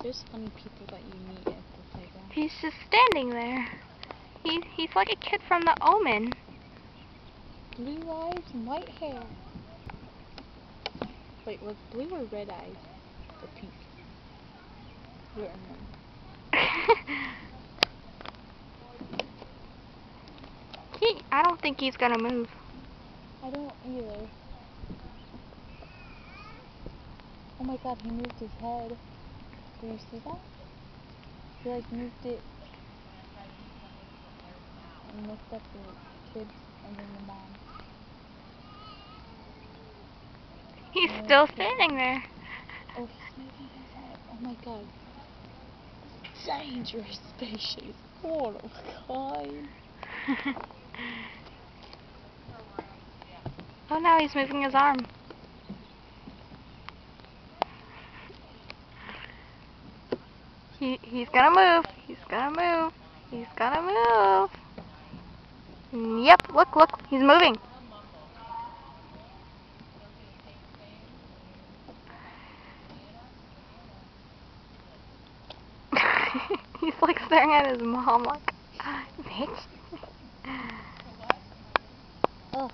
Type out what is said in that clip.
There's funny people that you meet at the playground. He's just standing there. He's like a kid from The Omen. Blue eyes and white hair. Wait, was blue or red eyes? Or pink? I don't remember. I don't think he's gonna move. I don't either. Oh my god, he moved his head. Do you see that? He like moved it and looked at the kids and then the mom. He's still standing there. Oh, he's moving his head. Oh my god. Dangerous species. What a kind. Oh, now he's moving his arm. He's gonna move. He's gonna move. He's gonna move. Yep, look, he's moving. He's like staring at his mom like, bitch. Oh,